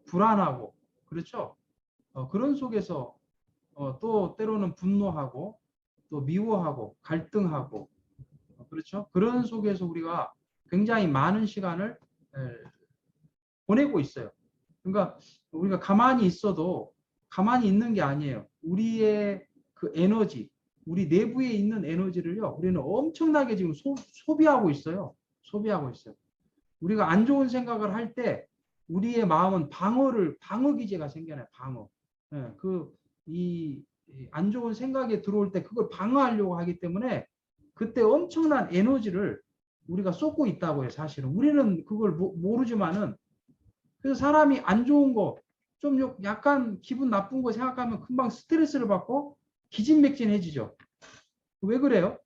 불안하고 그렇죠. 그런 속에서 또 때로는 분노하고 또 미워하고 갈등하고 그렇죠. 그런 속에서 우리가 굉장히 많은 시간을 보내고 있어요. 그러니까 우리가 가만히 있어도 가만히 있는 게 아니에요. 우리의 그 에너지, 우리 내부에 있는 에너지를요, 우리는 엄청나게 지금 소비하고 있어요. 소비하고 있어요. 우리가 안 좋은 생각을 할 때 우리의 마음은 방어 기제가 생겨나요. 방어. 이 안 좋은 생각이 들어올 때 그걸 방어하려고 하기 때문에 그때 엄청난 에너지를 우리가 쏟고 있다고 해요. 사실은 우리는 그걸 모르지만은 그래서 사람이 안 좋은 거, 좀 약간 기분 나쁜 거 생각하면 금방 스트레스를 받고 기진맥진해지죠. 왜 그래요?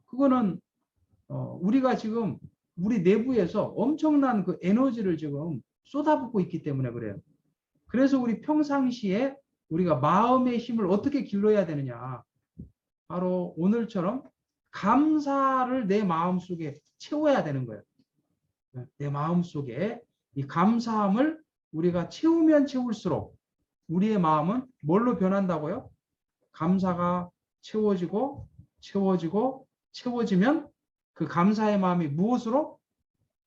그거는 우리가 지금 우리 내부에서 엄청난 그 에너지를 지금 쏟아붓고 있기 때문에 그래요. 그래서 우리 평상시에 우리가 마음의 힘을 어떻게 길러야 되느냐. 바로 오늘처럼 감사를 내 마음속에 채워야 되는 거예요. 내 마음속에 이 감사함을 우리가 채우면 채울수록 우리의 마음은 뭘로 변한다고요? 감사가 채워지고 채워지고 채워지면 그 감사의 마음이 무엇으로?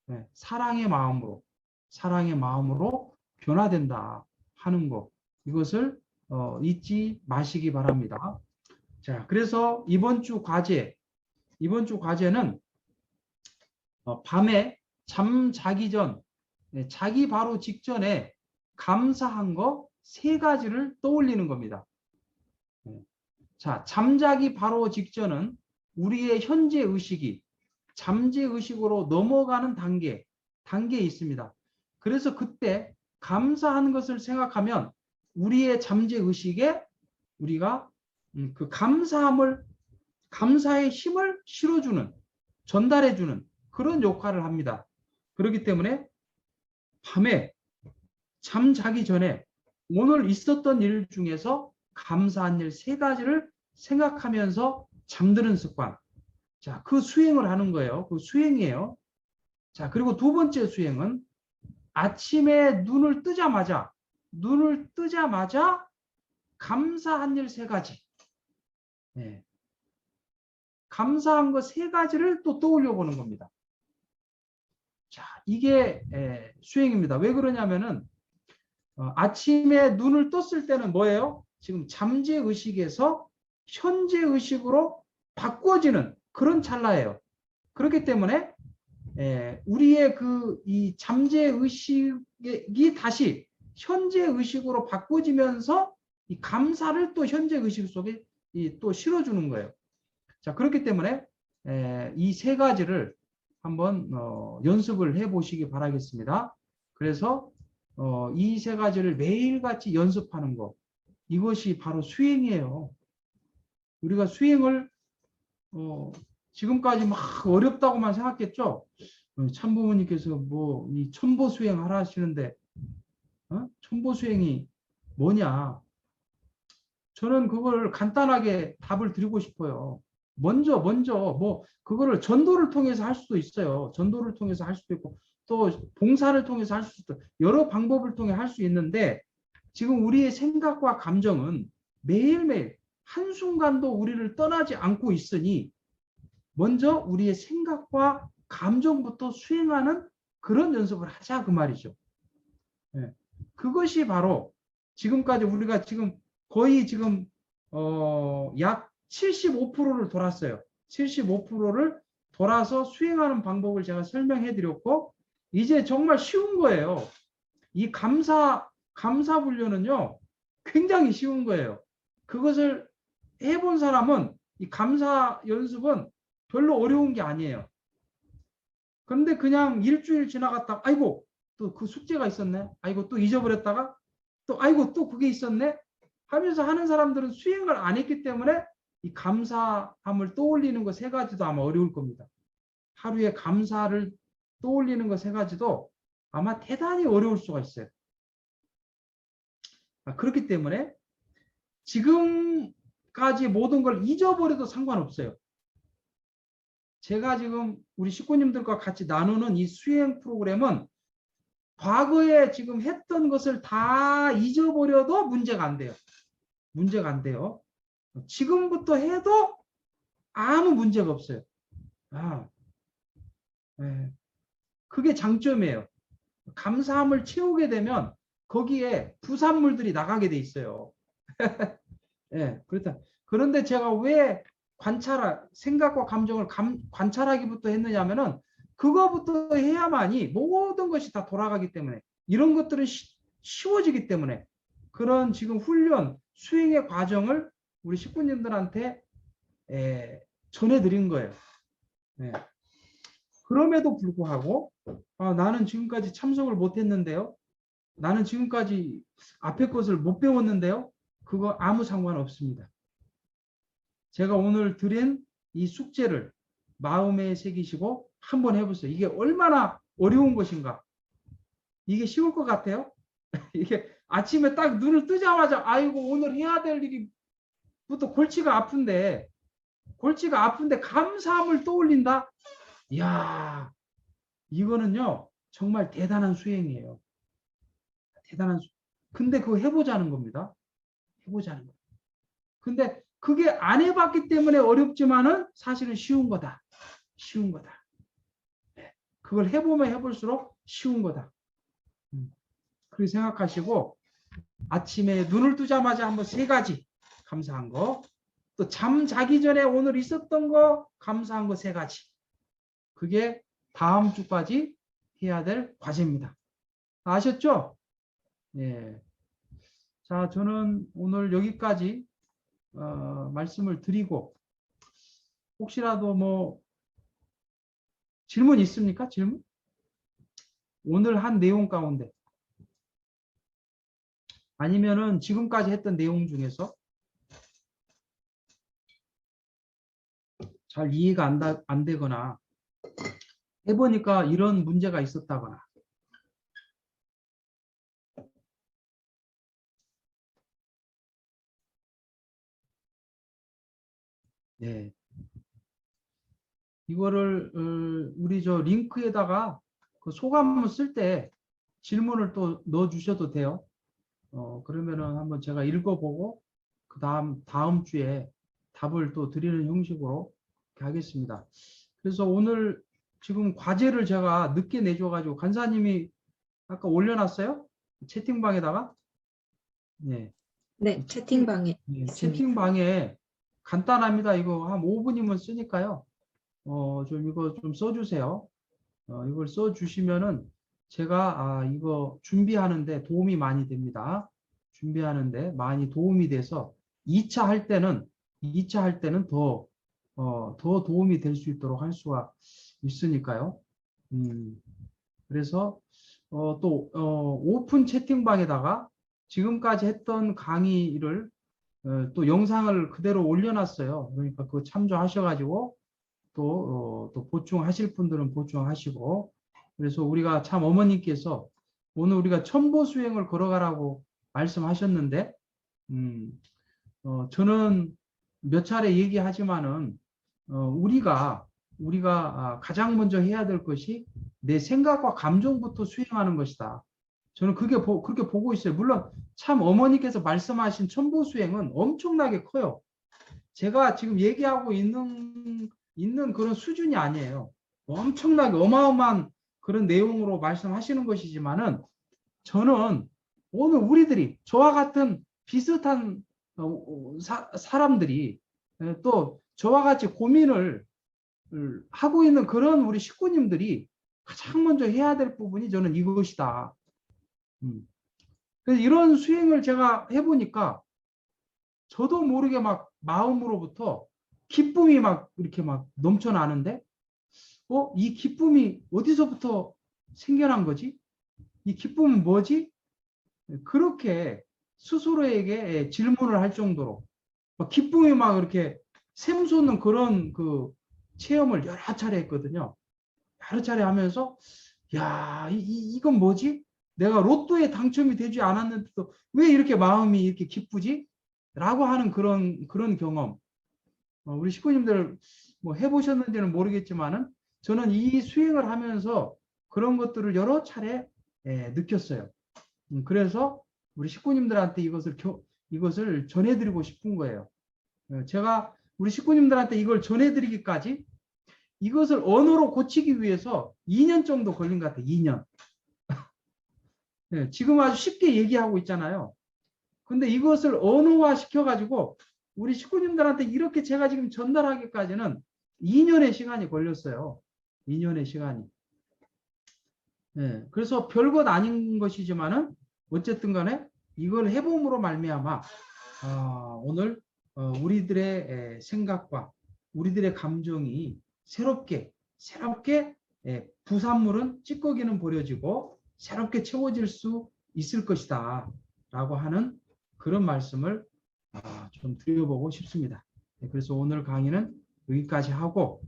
네, 사랑의 마음으로 변화된다 하는 것. 이것을 잊지 마시기 바랍니다. 자, 그래서 이번 주 과제는 밤에 잠 자기 전, 자기 바로 직전에 감사한 거 3가지를 떠올리는 겁니다. 자, 잠자기 바로 직전은 우리의 현재 의식이 잠재 의식으로 넘어가는 단계에 있습니다. 그래서 그때 감사하는 것을 생각하면 우리의 잠재 의식에 우리가 그 감사의 힘을 실어주는, 전달해주는 그런 역할을 합니다. 그렇기 때문에 밤에 잠자기 전에 오늘 있었던 일 중에서 감사한 일 3가지를 생각하면서 잠드는 습관. 자, 그 수행을 하는 거예요. 그 수행이에요. 자, 그리고 2번째 수행은 아침에 눈을 뜨자마자 감사한 일 3가지. 네. 감사한 거 3가지를 또 떠올려 보는 겁니다. 자, 이게 수행입니다. 왜 그러냐면은 아침에 눈을 떴을 때는 뭐예요? 지금 잠재 의식에서 현재 의식으로 바꿔지는 그런 찰나예요. 그렇기 때문에 우리의 이 잠재 의식이 다시 현재 의식으로 바꿔지면서 이 감사를 또 현재 의식 속에 또 실어주는 거예요. 자, 그렇기 때문에 이 3가지를 한번 연습을 해보시기 바라겠습니다. 그래서 이 3가지를 매일같이 연습하는 것, 이것이 바로 수행이에요. 우리가 수행을 지금까지 막 어렵다고만 생각했죠. 참부모님께서 뭐 이 천보 수행 하라 하시는데 천보 수행이 뭐냐? 저는 그걸 간단하게 답을 드리고 싶어요. 먼저 뭐 그거를 전도를 통해서 할 수도 있어요. 전도를 통해서 할 수도 있고 또 봉사를 통해서 할 수도 있고 여러 방법을 통해 할 수 있는데 지금 우리의 생각과 감정은 매일매일 한순간도 우리를 떠나지 않고 있으니 먼저 우리의 생각과 감정부터 수행하는 그런 연습을 하자 그 말이죠. 네. 그것이 바로 지금까지 우리가 지금 거의 지금 약 75%를 돌았어요. 75%를 돌아서 수행하는 방법을 제가 설명해 드렸고 이제 정말 쉬운 거예요. 이 감사 훈련은요 굉장히 쉬운 거예요. 그것을 해본 사람은 이 감사 연습은 별로 어려운 게 아니에요. 그런데 그냥 일주일 지나갔다 아이고 또 그 숙제가 있었네. 아이고 또 잊어버렸다가 또 아이고 또 그게 있었네 하면서 하는 사람들은 수행을 안 했기 때문에 이 감사함을 떠올리는 거 3가지도 아마 어려울 겁니다. 하루에 감사를 떠올리는 거 3가지도 아마 대단히 어려울 수가 있어요. 그렇기 때문에 지금까지 모든 걸 잊어버려도 상관없어요. 제가 지금 우리 식구님들과 같이 나누는 이 수행 프로그램은 과거에 지금 했던 것을 다 잊어버려도 문제가 안 돼요. 문제가 안 돼요. 지금부터 해도 아무 문제가 없어요. 네. 그게 장점이에요. 감사함을 채우게 되면 거기에 부산물들이 나가게 돼 있어요. 네, 그렇다. 그런데 제가 왜 생각과 감정을 관찰하기부터 했느냐면은 그거부터 해야만이 모든 것이 다 돌아가기 때문에 이런 것들은 쉬워지기 때문에 그런 지금 훈련, 수행의 과정을 우리 식구님들한테 전해드린 거예요. 네. 그럼에도 불구하고 나는 지금까지 참석을 못했는데요. 나는 지금까지 앞에 것을 못 배웠는데요. 그거 아무 상관없습니다. 제가 오늘 드린 이 숙제를 마음에 새기시고 한번 해보세요. 이게 얼마나 어려운 것인가. 이게 쉬울 것 같아요? 이게 아침에 딱 눈을 뜨자마자 아이고 오늘 해야 될 일이부터 골치가 아픈데 감사함을 떠올린다? 이야, 이거는요 정말 대단한 수행이에요. 대단한 근데 그거 해보자는 겁니다. 해보자는 거예요. 근데 그게 안 해봤기 때문에 어렵지만은 사실은 쉬운 거다. 쉬운 거다. 그걸 해보면 해볼수록 쉬운 거다. 그렇게 생각하시고 아침에 눈을 뜨자마자 한번 3가지 감사한 거, 또 잠 자기 전에 오늘 있었던 거 감사한 거 3가지. 그게 다음 주까지 해야 될 과제입니다. 아셨죠? 예. 자, 저는 오늘 여기까지 말씀을 드리고 혹시라도 뭐 질문 있습니까? 질문? 오늘 한 내용 가운데 아니면은 지금까지 했던 내용 중에서 잘 이해가 안 되거나 해보니까 이런 문제가 있었다거나 네. 이거를 우리 저 링크에다가 그 소감문 쓸 때 질문을 또 넣어 주셔도 돼요. 그러면은 한번 제가 읽어보고 그 다음 주에 답을 또 드리는 형식으로 이렇게 하겠습니다. 그래서 오늘 지금 과제를 제가 늦게 내줘가지고 간사님이 아까 올려놨어요? 채팅방에다가? 네. 네, 채팅방에 네, 있습니다. 채팅방에 간단합니다. 이거 한 5분이면 쓰니까요. 좀 이거 좀 써주세요. 이걸 써주시면은 제가 이거 준비하는데 도움이 많이 됩니다. 준비하는데 많이 도움이 돼서 2차 할 때는 더 도움이 될 수 있도록 할 수가 있으니까요. 그래서 오픈 채팅방에다가 지금까지 했던 강의를 또 영상을 그대로 올려놨어요. 그러니까 그거 참조하셔가지고 또 보충하실 분들은 보충하시고 그래서 우리가 참 어머니께서 오늘 우리가 천보 수행을 걸어가라고 말씀하셨는데 저는 몇 차례 얘기하지만은 우리가 가장 먼저 해야 될 것이 내 생각과 감정부터 수행하는 것이다. 저는 그렇게 보고 있어요. 물론 참 어머니께서 말씀하신 천보 수행은 엄청나게 커요. 제가 지금 얘기하고 있는 그런 수준이 아니에요. 엄청나게 어마어마한 그런 내용으로 말씀하시는 것이지만은 저는 오늘 우리들이 저와 같은 비슷한 사람들이 또 저와 같이 고민을 하고 있는 그런 우리 식구님들이 가장 먼저 해야 될 부분이 저는 이것이다. 그래서 이런 수행을 제가 해보니까 저도 모르게 막 마음으로부터 기쁨이 막 이렇게 막 넘쳐나는데, 이 기쁨이 어디서부터 생겨난 거지? 이 기쁨은 뭐지? 그렇게 스스로에게 질문을 할 정도로 막 기쁨이 막 이렇게 샘솟는 그런 그 체험을 여러 차례 했거든요. 여러 차례 하면서, 야, 이건 뭐지? 내가 로또에 당첨이 되지 않았는데도 왜 이렇게 마음이 이렇게 기쁘지? 라고 하는 그런 경험. 우리 식구님들 뭐 해보셨는지는 모르겠지만은 저는 이 수행을 하면서 그런 것들을 여러 차례 느꼈어요. 그래서 우리 식구님들한테 이것을 전해드리고 싶은 거예요. 제가 우리 식구님들한테 이걸 전해드리기까지 이것을 언어로 고치기 위해서 2년 정도 걸린 것 같아요. 2년. 지금 아주 쉽게 얘기하고 있잖아요. 근데 이것을 언어화 시켜가지고 우리 식구님들한테 이렇게 제가 지금 전달하기까지는 2년의 시간이 걸렸어요. 2년의 시간이. 그래서 별것 아닌 것이지만은 어쨌든 간에 이걸 해봄으로 말미암아 오늘 우리들의 생각과 우리들의 감정이 새롭게 부산물은 찌꺼기는 버려지고 새롭게 채워질 수 있을 것이다 라고 하는 그런 말씀을 좀 드려보고 싶습니다. 그래서 오늘 강의는 여기까지 하고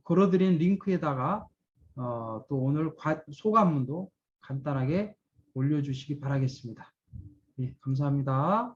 걸어드린 링크에다가 또 오늘 소감문도 간단하게 올려주시기 바라겠습니다. 예, 감사합니다.